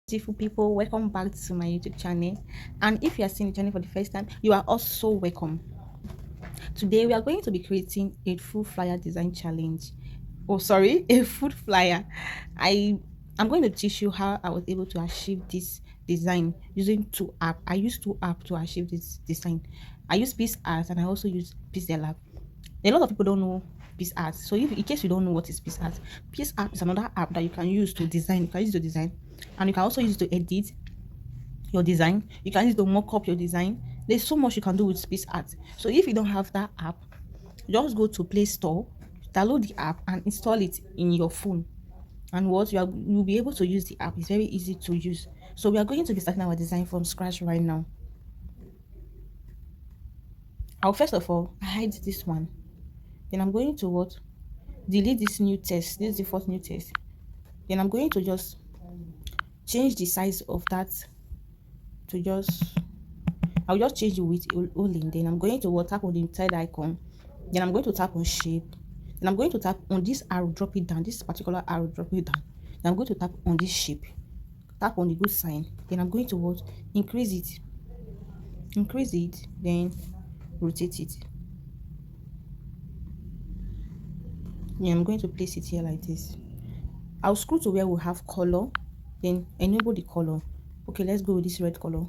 Beautiful people, welcome back to my YouTube channel. And if you are seeing the channel for the first time, you are also welcome. Today we are going to be creating a full flyer design challenge. Oh, sorry, a food flyer. I'm going to teach you how I was able to achieve this design using two apps. I used two apps to achieve this design. I use PicsArt and I also use PIXELLAB. A lot of people don't know PicsArt. So if in case you don't know what is PicsArt, PicsArt is another app that you can use to design. You can use to design, and you can also use it to edit your design. You can use it to mock up your design. There's so much you can do with PicsArt. So if you don't have that app, just go to Play Store, download the app, and install it in your phone. And what you'll be able to use the app. It's very easy to use. So we are going to be starting our design from scratch right now. I'll first of all hide this one. Then I'm going to what? Delete this new text. This is the first new text. Then I'm going to just change the size of that to just, I'll just change the width only. Then I'm going to tap on the third icon. Then I'm going to tap on shape. Then I'm going to tap on this arrow, drop it down, this particular arrow, drop it down. Then I'm going to tap on this shape, tap on the good sign. Then I'm going to increase it, then rotate it. Then I'm going to place it here like this. I'll scroll to where we have color, then enable the color. Okay, let's go with this red color.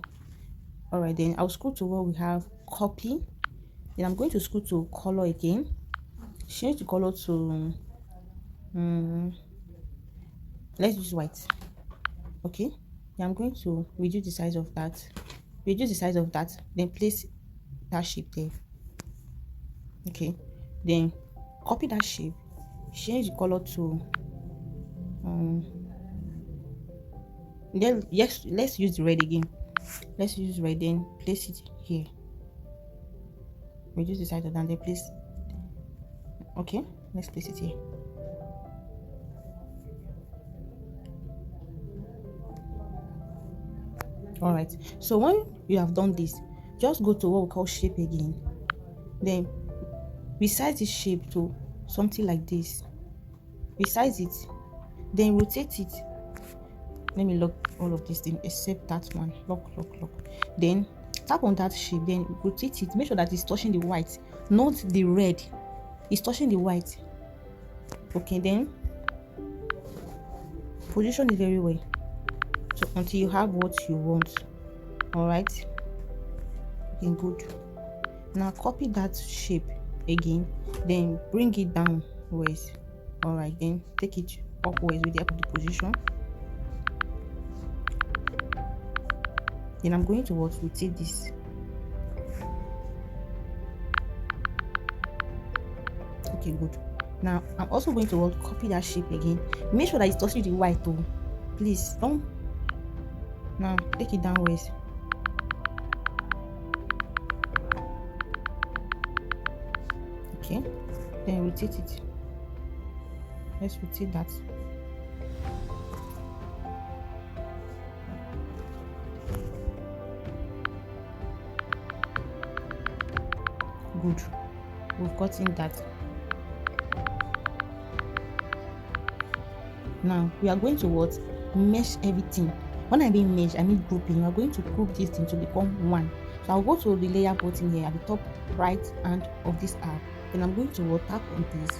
All right, then I'll scroll to where we have copy. Then I'm going to scroll to color again, change the color to let's use white. Okay, then I'm going to reduce the size of that, then place that shape there. Okay, then copy that shape, change the color to then yes, let's use the red again. Let's use red, then place it here, reduce the size of that, then place. Okay, let's place it here. All right, so when you have done this, just go to what we call shape again, then resize this shape to something like this, resize it, then rotate it. Let me lock all of these things except that one. Lock. Then tap on that shape, then rotate it. Make sure that it's touching the white, not the red. It's touching the white. Okay, then position it very well, so until you have what you want. All right, okay, good. Now copy that shape again, then bring it downwards. All right, then take it upwards with the help of the position. Then I'm going to rotate this. Okay, good. Now I'm also going to copy that shape again. Make sure that it's touching the white though. Please don't. Now take it downwards. Okay, then rotate it. Let's rotate that. Good, we've gotten that. Now we are going to mesh everything. When I mean mesh, I mean grouping. We are going to group this thing to become one. So I'll go to the layer button here at the top right hand of this app. Then I'm going to tap on this.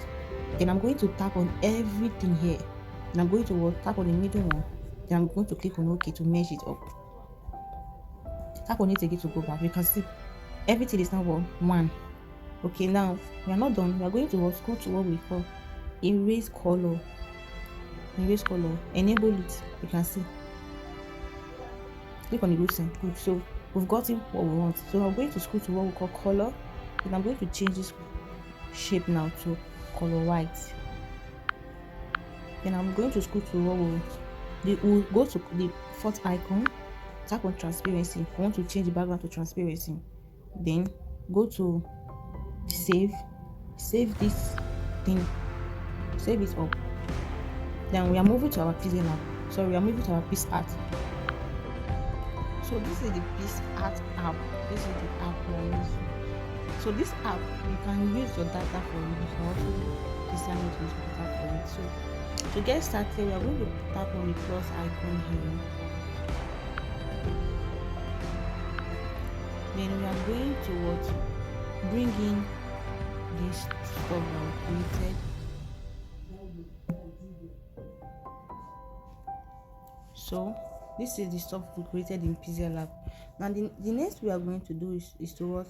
Then I'm going to tap on everything here. Then I'm going to tap on the middle one. Then I'm going to click on OK to mesh it up. Tap on it again to go back. You can see everything is now one. Okay, now we are not done. We are going to scroll to what we call erase color. Enable it. You can see. Click on the good sign. Good. So we've gotten what we want. So I'm going to scroll to what we call color. And I'm going to change this shape now to color white. Then I'm going to scroll to we'll go to the fourth icon, tap on transparency. I want to change the background to transparency. Then go to save this thing, save it up. Then we are moving to our PiXELLAB. So we are moving to our PicsArt. So this is the PicsArt app. This is the app we are using. So this app, you can use your data for it. You can also design it with data for it. So to get started, we are going to tap on the plus icon here. Then we are going to what? Bring in this stuff that we created. So this is the stuff we created in PIXELLAB. Now the next we are going to do is to what?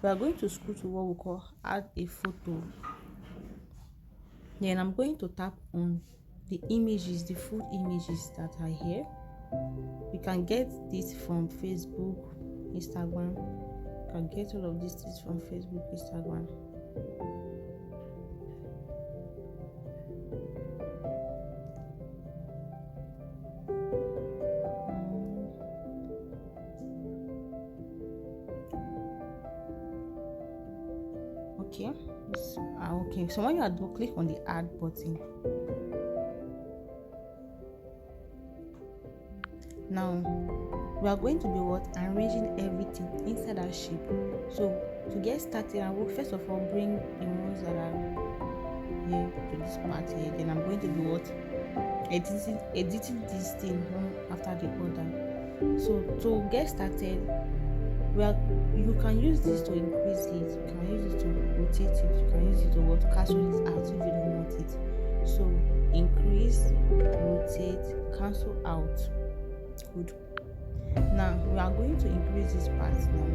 We are going to scroll to what we call add a photo. Then I'm going to tap on the images, the full images that are here. You can get this from Facebook, Instagram. You can get all of these things from Facebook, Instagram. Okay, okay. So when you are done, click on the add button. Now we are going to be what? Arranging everything inside that shape. So to get started, I will first of all bring the ones that are here to this part here. Then I'm going to be what? Editing this thing one after the other. So to get started, you can use this to increase it, you can use it to rotate it, you can use it to what? Cancel it out if you don't want it. So increase, rotate, cancel out. Good. Now we are going to increase this part now,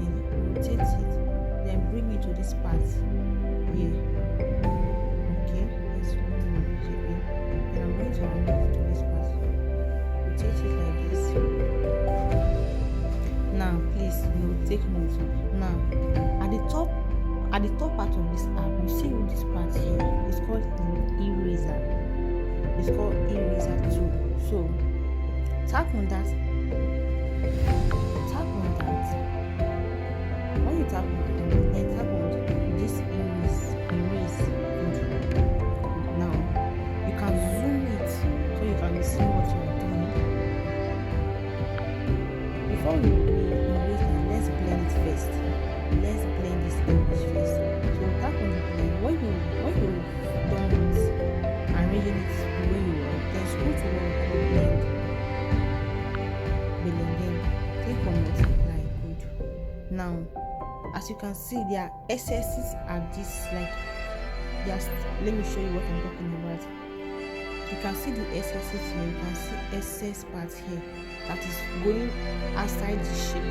then rotate it, then bring it to this part here. Okay, let's then I'm going to bring it to this part, rotate it like this. Now please take note. Now at the top part of this app, you see this part here, it's called eraser. It's called eraser tool. So tap on that. When you tap on it, then tap on this erase. Now you can zoom it so you can see what you are doing. Before we erase now, let's blend it first. Let's blend this image first. So tap on the blend. When you done with arranging it the way you want, then scroll to what we call blend. Click on multiply. Good. Now as you can see, their excesses are this, like just let me show you what I'm talking about. You can see the excesses here, you can see excess parts here that is going outside the shape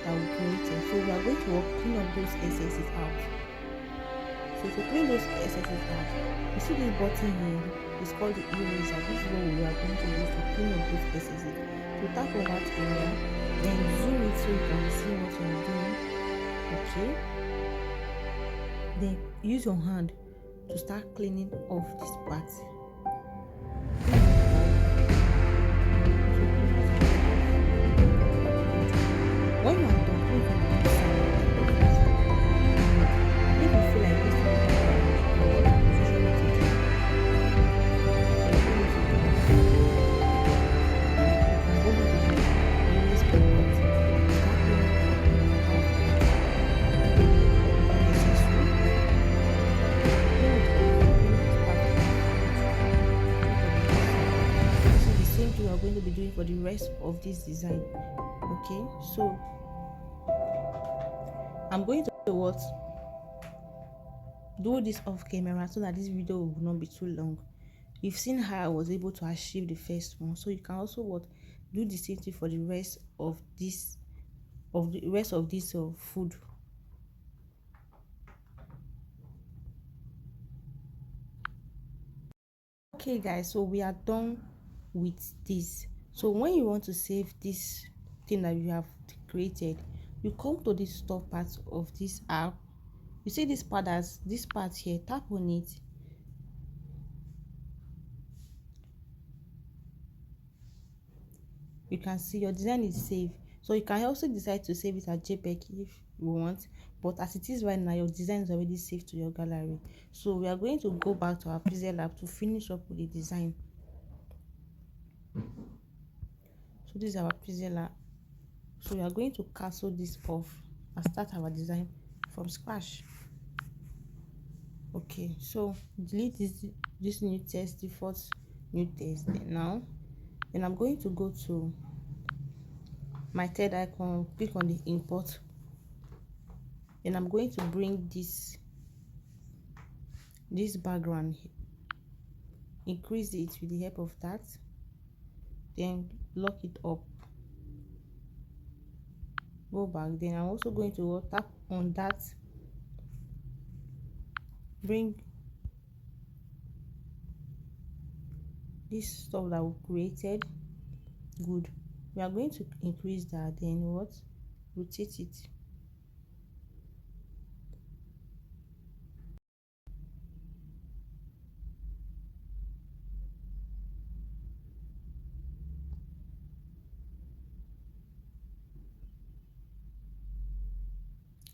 that we created. So we are going to clean up those excesses out. So to clean those excesses out, you see this button here, it's called the eraser. This is what we are going to use to clean up those excesses. So tap on that area, then zoom it so you can see what you are doing. Okay, then use your hand to start cleaning off this part. When you are done, click on the side. If you feel like this, going to be doing for the rest of this design. Okay, so I'm going to do this off camera so that this video will not be too long. You've seen how I was able to achieve the first one, so you can also do the same thing for the rest of this food. Okay guys, so we are done with this. So when you want to save this thing that you have created, you come to this top part of this app. You see this part here, tap on it. You can see your design is saved. So you can also decide to save it as JPEG if you want, but as it is right now, your design is already saved to your gallery. So we are going to go back to our PIXELLAB to finish up with the design. So this is our PIXELLAB. So we are going to cancel this off and start our design from scratch. Okay, so delete this new text, default new text. Now then I'm going to go to my third icon, click on the import. Then I'm going to bring this background, increase it with the help of that, then lock it up, go back. Then I'm also going to tap on that, bring this stuff that we created. Good. We are going to increase that, then what, rotate it.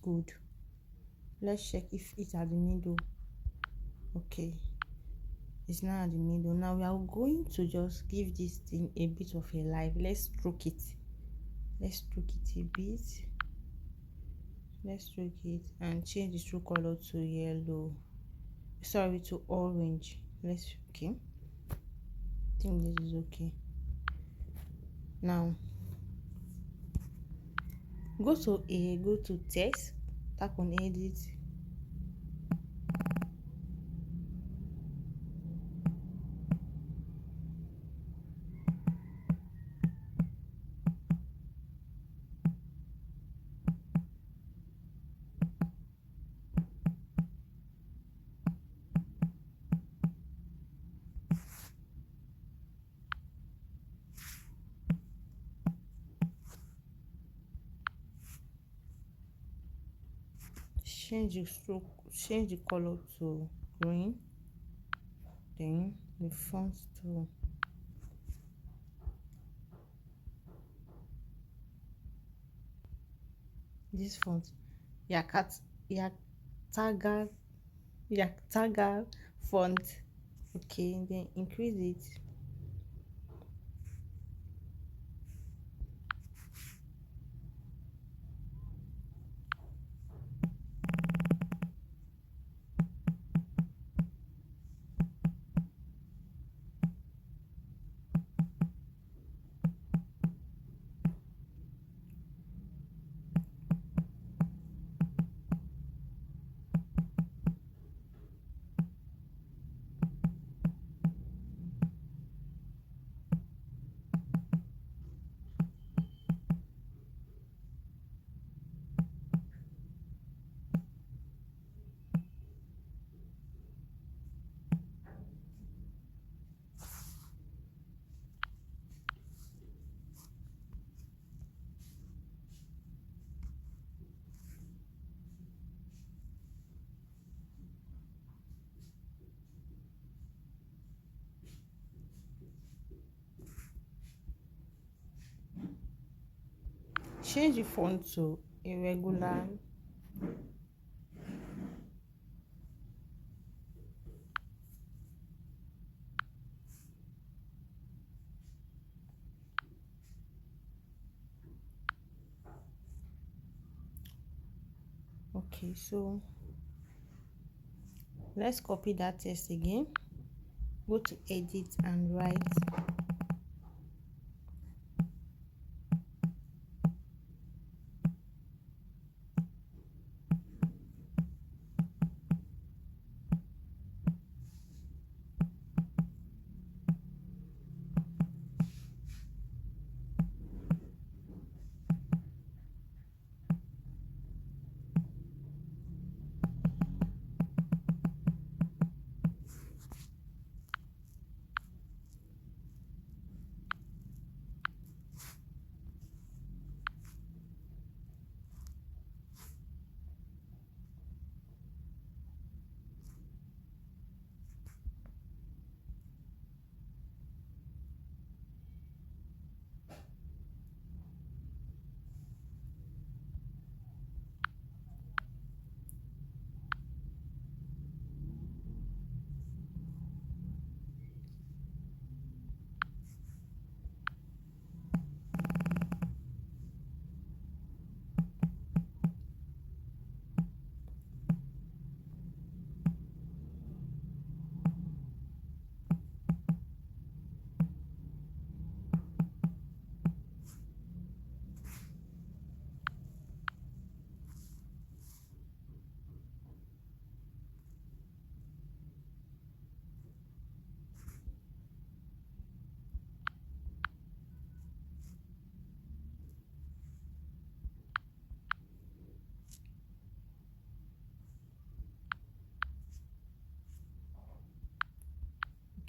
Good. Let's check if it's at the middle. Okay, it's now at the middle. Now we are going to just give this thing a bit of a life. Let's stroke it a bit. Let's stroke it and change the stroke color to yellow, sorry, to orange. Okay, I think this is okay. Now go to text, tap on edit, change the color to green, then the font to this font, Yaktaga Yaktaga font. Okay, then increase it. Change the font to irregular. Okay, so let's copy that text again. Go to edit and write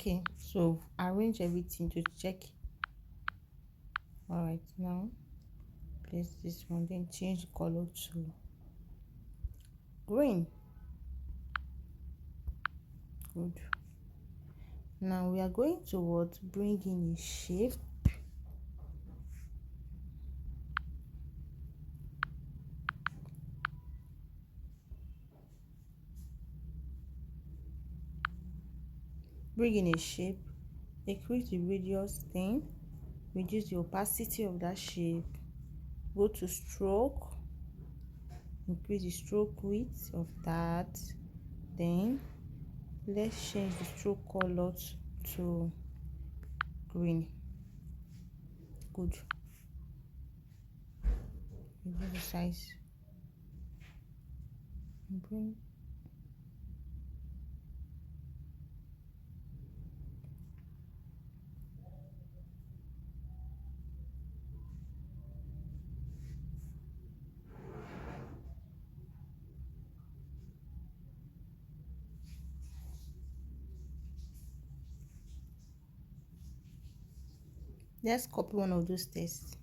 Okay, so arrange everything to check. All right, now place this one, then change the color to green. Good. Now we are going to what, bring in a shape. Bring in a shape, decrease the radius thing, reduce the opacity of that shape, go to stroke, increase the stroke width of that, then let's change the stroke color to green. Good. Reduce the size, bring. Let's copy one of those tests.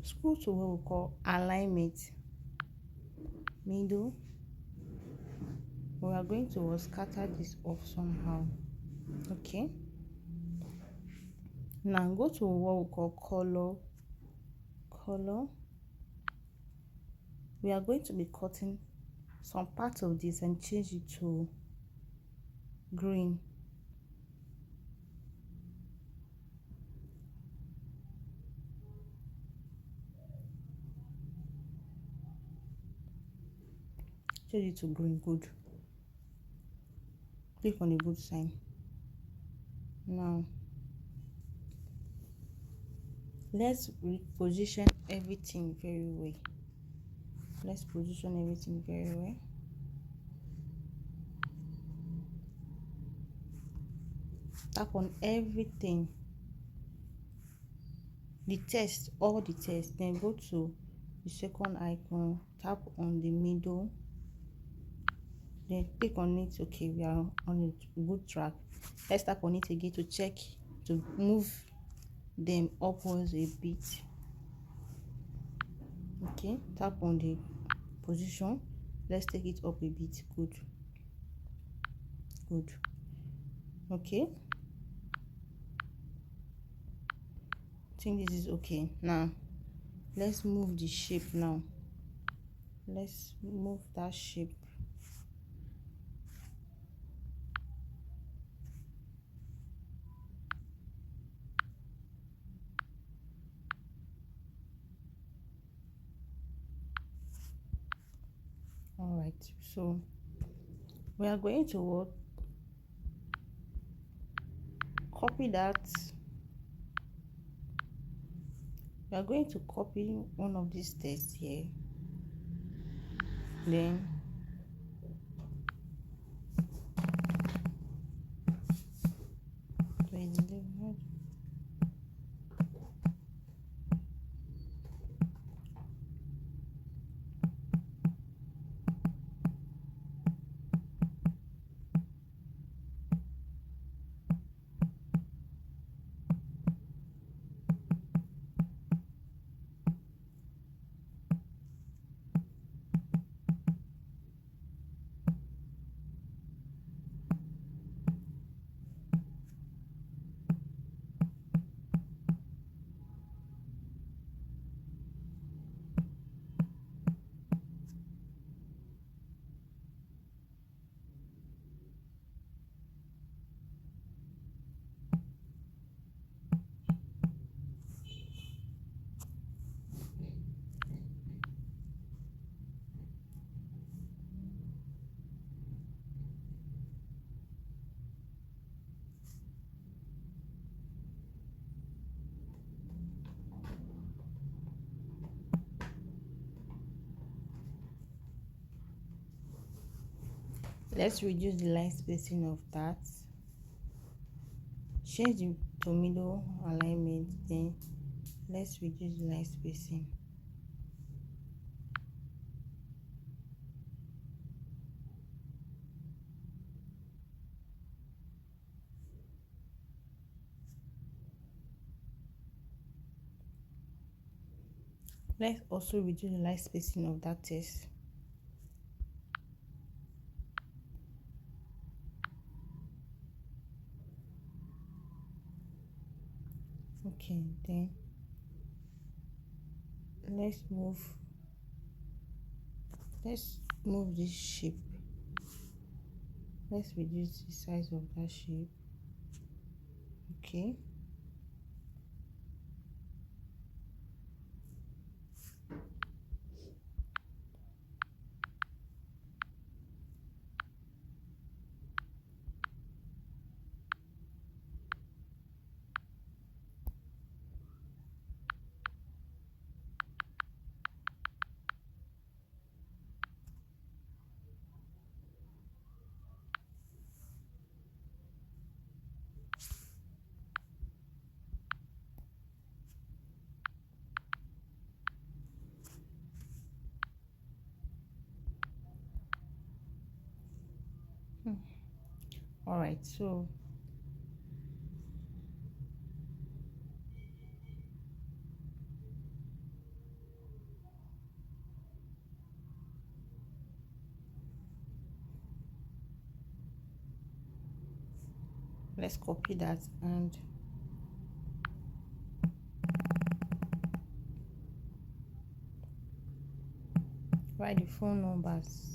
Scroll to what we call alignment, middle. We are going to scatter this off somehow. Okay, now go to what we call color. We are going to be cutting some part of this and change it to green. Change it to green. Good. Click on the good sign. Now let's reposition everything very well. Let's position everything very well. Tap on everything, the text, all the text, then go to the second icon, tap on the middle, then click on it. Okay, we are on a good track. Let's tap on it again to check, to move them upwards a bit. Okay, tap on the position, let's take it up a bit. Good. Okay, I think this is okay. Now let's move the shape. Now let's move that shape. All right, so we are going to copy that. We are going to copy one of these tests here, then Let's reduce the line spacing of that. Change the to middle alignment, then let's reduce the line spacing. Let's also reduce the line spacing of that text. Okay, then let's move this shape. Let's reduce the size of that shape. Okay. All right, so let's copy that and write the phone numbers.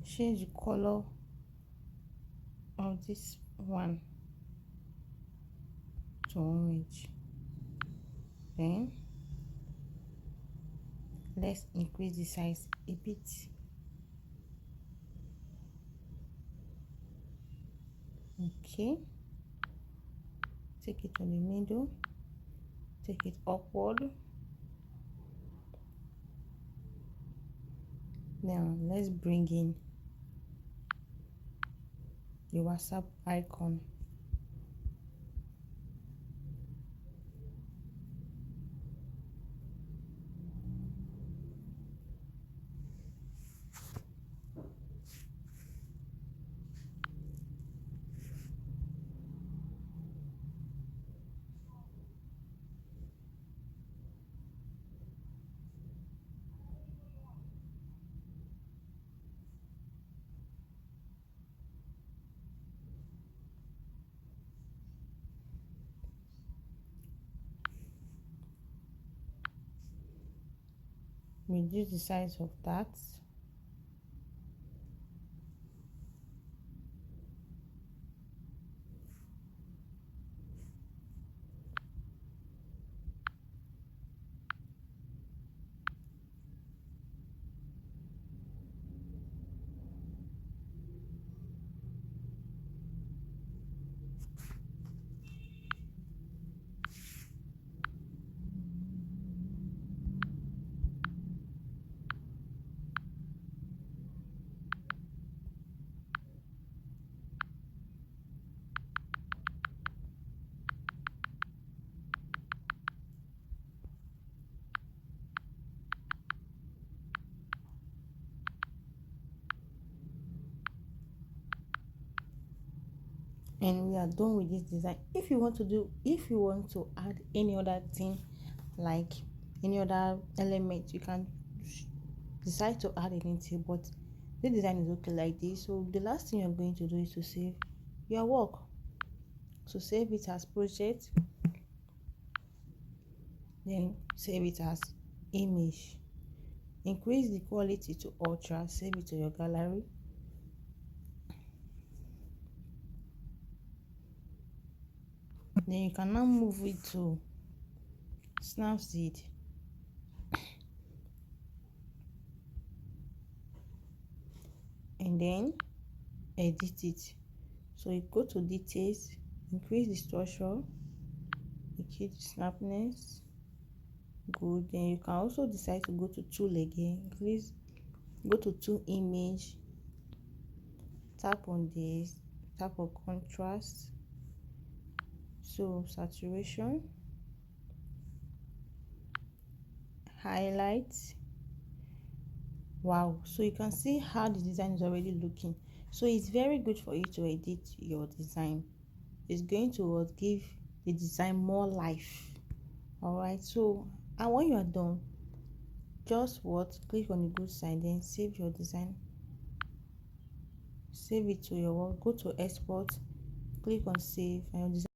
Change the color of this one to orange. Then let's increase the size a bit. Okay, take it to the middle, take it upward. Now let's bring in the WhatsApp icon. Reduce the size of that. And we are done with this design. If you want to add any other thing, like any other element, you can decide to add anything, but the design is okay like this. So the last thing you're going to do is to save your work. So save it as project, then save it as image, increase the quality to ultra, save it to your gallery. Then you can now move it to Snapseed, and then edit it. So you go to details, increase distortion, increase the sharpness. Good. Then you can also decide to go to tool again, increase, go to tool image, tap on this, tap on contrast, so saturation, highlights. Wow, so you can see how the design is already looking. So it's very good for you to edit your design. It's going to give the design more life. All right, so and when you are done, just click on the good side, then save your design, save it to your work, go to export, click on save, and your design